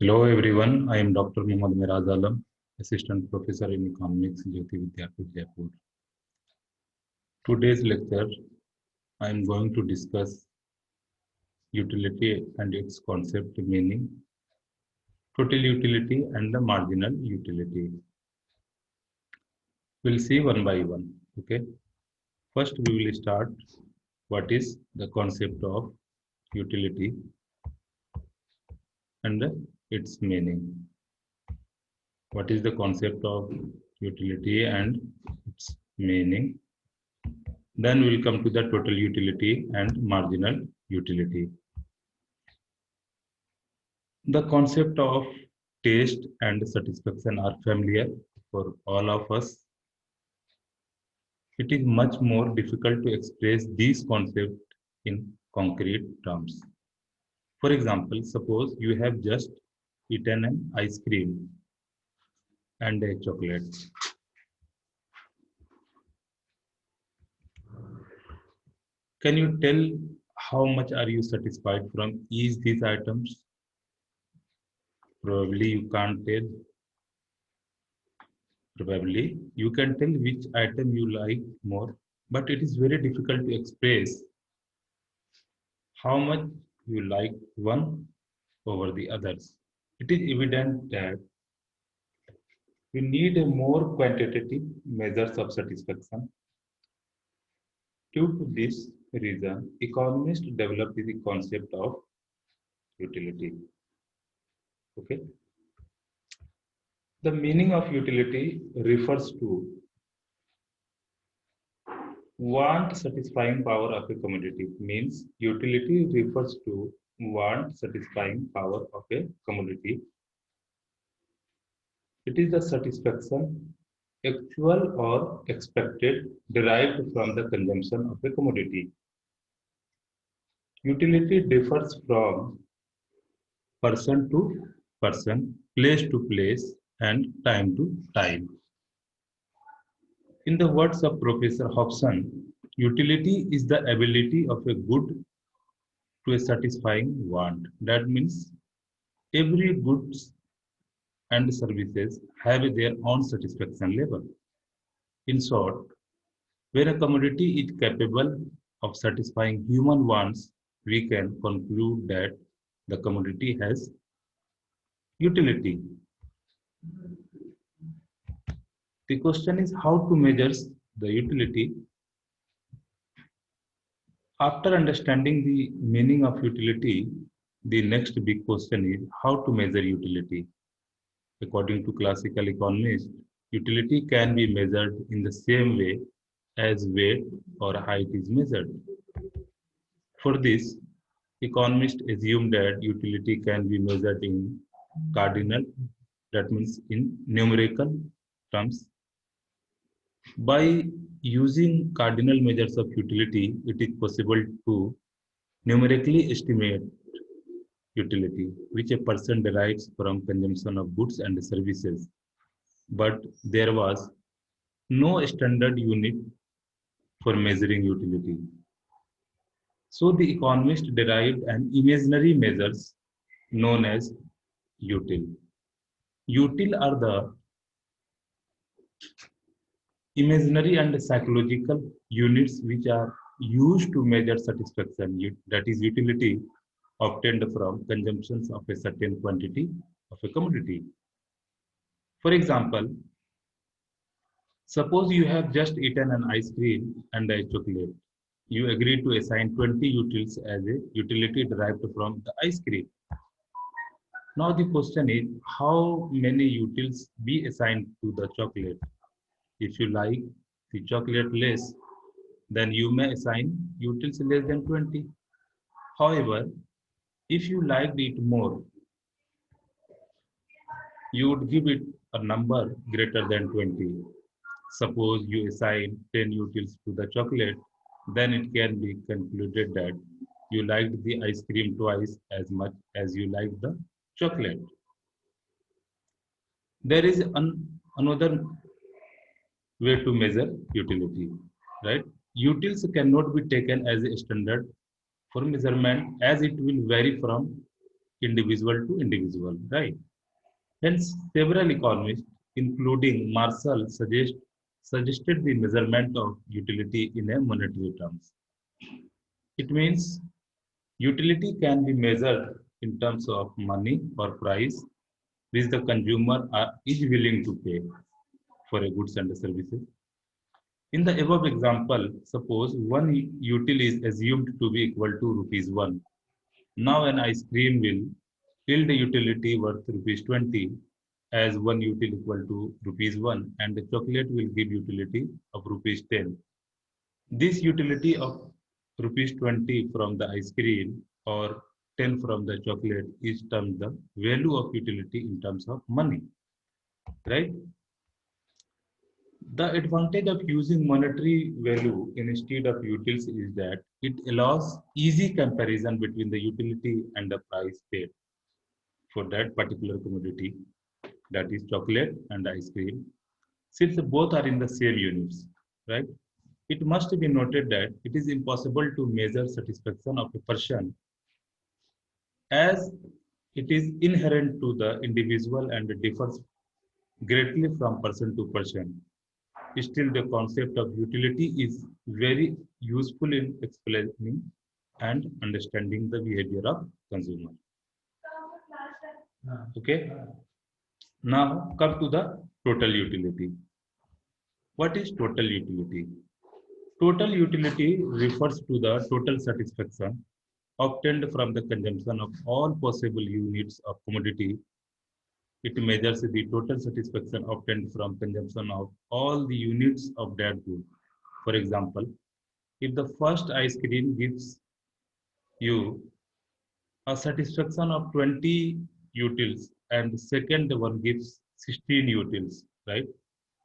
Hello everyone, I am Dr. Muhammad Miraz Alam, Assistant Professor in Economics, Jyoti Vidyapit, Jaipur. Today's lecture, I am going to discuss utility and its concept, meaning, total utility and the marginal utility. We'll see one by one. Okay. First, we will start what is the concept of utility and its meaning. What is the concept of utility and its meaning? Then we'll come to the total utility and marginal utility. The concept of taste and satisfaction are familiar for all of us. It is much more difficult to express these concepts in concrete terms. For example, suppose you have just eaten an ice cream and a chocolate. Can you tell how much are you satisfied from each these items? Probably you can't tell. Probably you can tell which item you like more, but it is very difficult to express how much you like one over the others. It is evident that we need a more quantitative measures of satisfaction. Due to this reason, economists developed the concept of utility. Okay. The meaning of utility refers to want satisfying power of a commodity. Means utility refers to want satisfying power of a commodity. It is the satisfaction, actual or expected, derived from the consumption of a commodity. Utility differs from person to person, place to place, and time to time. In the words of Professor Hobson, utility is the ability of a good to a satisfying want. That means every goods and services have their own satisfaction level. In short, when a commodity is capable of satisfying human wants, we can conclude that the commodity has utility. The question is how to measure the utility. After understanding the meaning of utility, the next big question is how to measure utility. According to classical economists, utility can be measured in the same way as weight or height is measured. For this, economists assume that utility can be measured in cardinal, that means in numerical terms. By using cardinal measures of utility, it is possible to numerically estimate utility, which a person derives from consumption of goods and services. But there was no standard unit for measuring utility. So the economist derived an imaginary measures known as util. Util are the imaginary and psychological units which are used to measure satisfaction, that is utility obtained from consumptions of a certain quantity of a commodity. For example, suppose you have just eaten an ice cream and a chocolate. You agree to assign 20 utils as a utility derived from the ice cream. Now the question is how many utils be assigned to the chocolate. If you like the chocolate less, then you may assign utils less than 20. However, if you liked it more, you would give it a number greater than 20. Suppose you assign 10 utils to the chocolate, then it can be concluded that you liked the ice cream twice as much as you liked the chocolate. There is another way to measure utility, right? Utils cannot be taken as a standard for measurement as it will vary from individual to individual, right? Hence, several economists, including Marshall, suggested the measurement of utility in a monetary terms. It means utility can be measured in terms of money or price which the consumer is willing to pay for a goods and services. In the above example, suppose one util is assumed to be equal to rupees 1. Now an ice cream will yield a utility worth rupees 20 as one util equal to rupees 1 and the chocolate will give utility of rupees 10. This utility of rupees 20 from the ice cream or 10 from the chocolate is termed the value of utility in terms of money, right? The advantage of using monetary value instead of utils is that it allows easy comparison between the utility and the price paid for that particular commodity, that is chocolate and ice cream, since both are in the same units, right? It must be noted that it is impossible to measure satisfaction of a person as it is inherent to the individual and differs greatly from person to person. Still, the concept of utility is very useful in explaining and understanding the behavior of consumer. Okay. Now come to the total utility. What is total utility? Total utility refers to the total satisfaction obtained from the consumption of all possible units of commodity. It measures the total satisfaction obtained from consumption of all the units of that good. For example, if the first ice cream gives you a satisfaction of 20 utils and the second one gives 16 utils, right?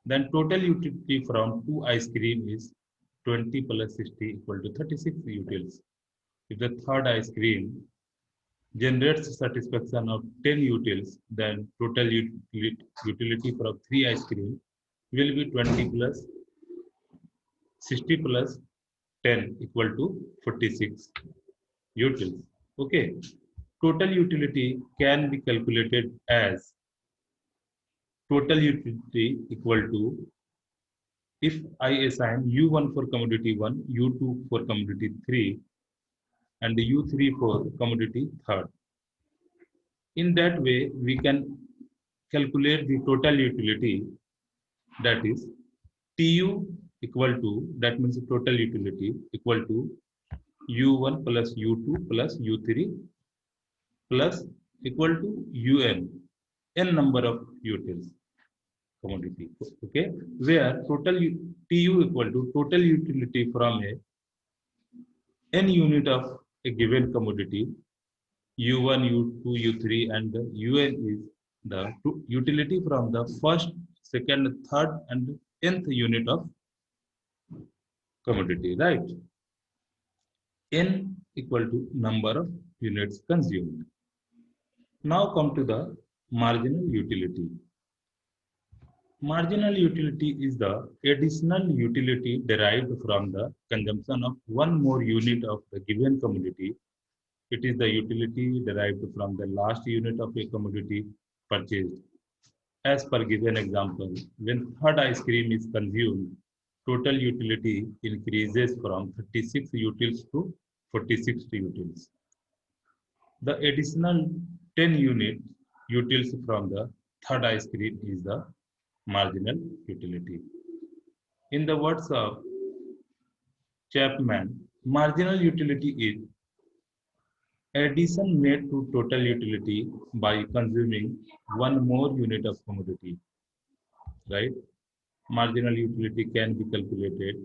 Then total utility from two ice cream is 20 plus 60 equal to 36 utils. If the third ice cream generates satisfaction of 10 utils, then total utility from three ice cream will be 20 plus 60 plus 10 equal to 46 utils. Okay. Total utility can be calculated as total utility equal to if I assign U1 for commodity 1, U2 for commodity 3, and U3 for commodity third. In that way, we can calculate the total utility, that is TU equal to, that means total utility equal to U1 plus U2 plus U3 plus equal to UN, n number of utils commodity, okay, where total TU equal to total utility from a n unit of a given commodity, U1, U2, U3, and the UN is the utility from the first, second, third, and nth unit of commodity, right? N equal to number of units consumed. Now come to the marginal utility. Marginal utility is the additional utility derived from the consumption of one more unit of the given commodity. It is the utility derived from the last unit of a commodity purchased. As per given example, when third ice cream is consumed, total utility increases from 36 utils to 46 utils. The additional 10 unit utils from the third ice cream is the marginal utility. In the words of Chapman, marginal utility is addition made to total utility by consuming one more unit of commodity, right? Marginal utility can be calculated.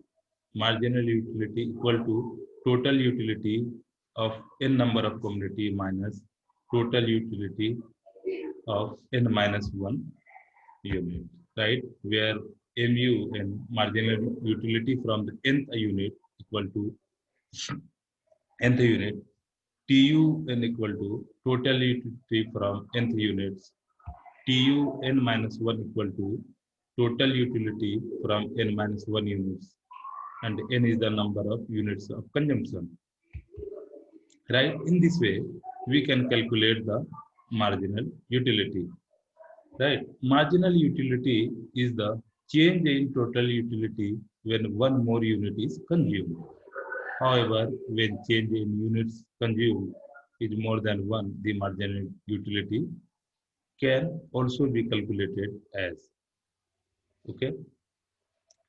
Marginal utility equal to total utility of n number of commodity minus total utility of n minus 1 unit, right? Where MU and marginal utility from the nth unit equal to nth unit, TU n equal to total utility from nth units, TU n minus 1 equal to total utility from n minus 1 units, and n is the number of units of consumption. Right? In this way, we can calculate the marginal utility. Right? Marginal utility is the change in total utility when one more unit is consumed. However, when change in units consumed is more than one, the marginal utility can also be calculated as, okay,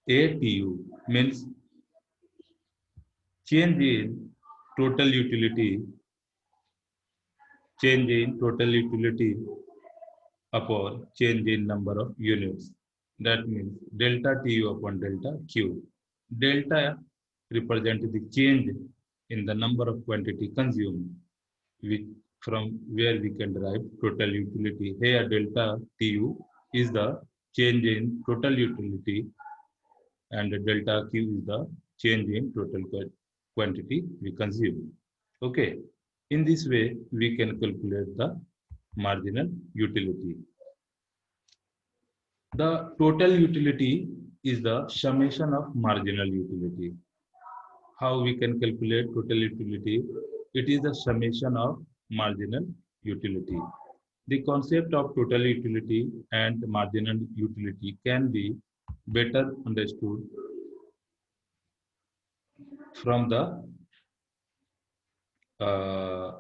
ATU means change in total utility, change in total utility upon change in number of units. That means delta TU upon delta Q. Delta represents the change in the number of quantity consumed, which from where we can derive total utility. Here delta TU is the change in total utility and delta Q is the change in total quantity we consume. Okay. In this way, we can calculate the marginal utility. The total utility is the summation of marginal utility. How we can calculate total utility? It is the summation of marginal utility. The concept of total utility and marginal utility can be better understood from the uh,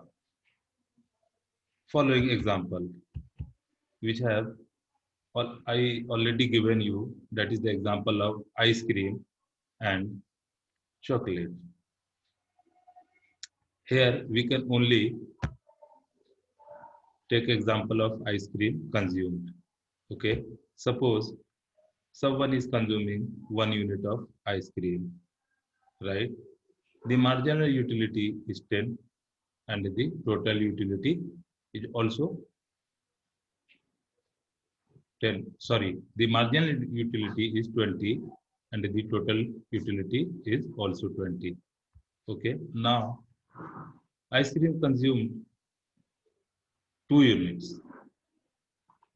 following example, which have I already given you. That is the example of ice cream and chocolate. Here we can only take example of ice cream consumed. Okay, suppose someone is consuming 1 unit of ice cream, right? The marginal utility is 10 and the total utility is also 10. Sorry, the marginal utility is 20 and the total utility is also 20. Okay, now ice cream consumed 2 units,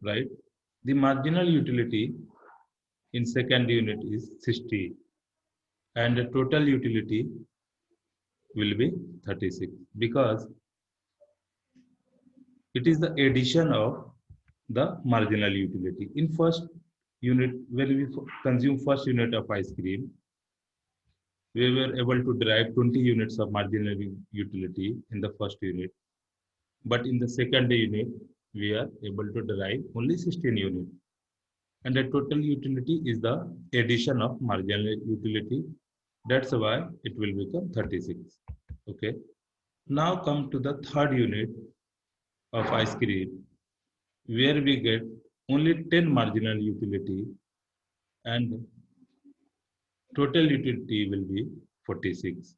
right? The marginal utility in second unit is 60 and the total utility will be 36 because it is the addition of the marginal utility. In first unit, when we consume first unit of ice cream, we were able to derive 20 units of marginal utility in the first unit. But in the second unit, we are able to derive only 16 units. And the total utility is the addition of marginal utility. That's why it will become 36. Okay. Now come to the third unit of ice cream, where we get only 10 marginal utility and total utility will be 46.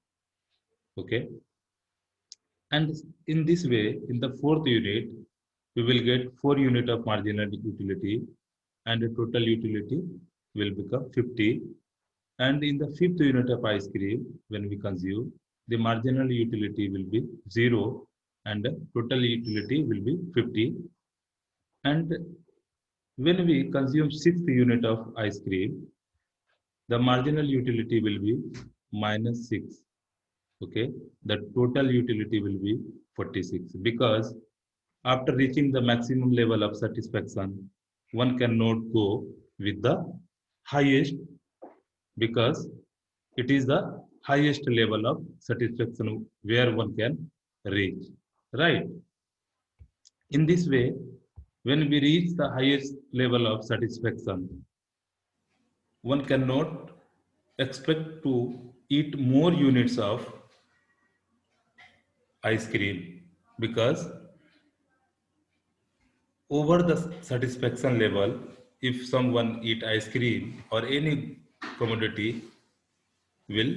Okay. And in this way, in the fourth unit, we will get 4 unit of marginal utility and the total utility will become 50. And in the fifth unit of ice cream, when we consume, the marginal utility will be 0 and the total utility will be 50. And when we consume sixth unit of ice cream, the marginal utility will be minus 6. Okay, the total utility will be 46 because after reaching the maximum level of satisfaction, one cannot go with the highest because it is the highest level of satisfaction where one can reach, right? In this way, when we reach the highest level of satisfaction, one cannot expect to eat more units of ice cream because over the satisfaction level, if someone eat ice cream or any commodity will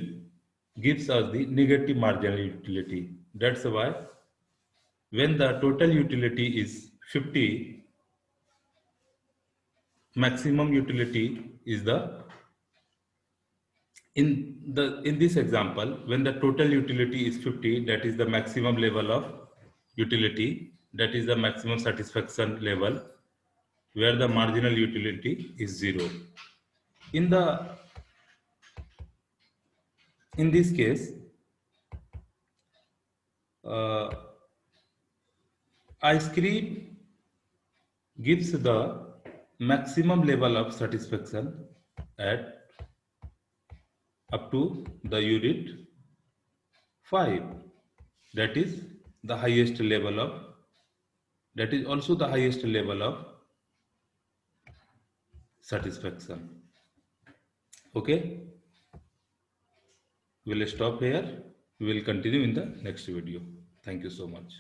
gives us the negative marginal utility. That's why when the total utility is 50, maximum utility is the in this example, when the total utility is 50, that is the maximum level of utility, that is the maximum satisfaction level, where the marginal utility is 0. In the in this case, uh, ice cream gives the maximum level of satisfaction at up to the unit 5. That is the highest level of, that is also the highest level of satisfaction. Okay, we'll stop here. We will continue in the next video. Thank you so much.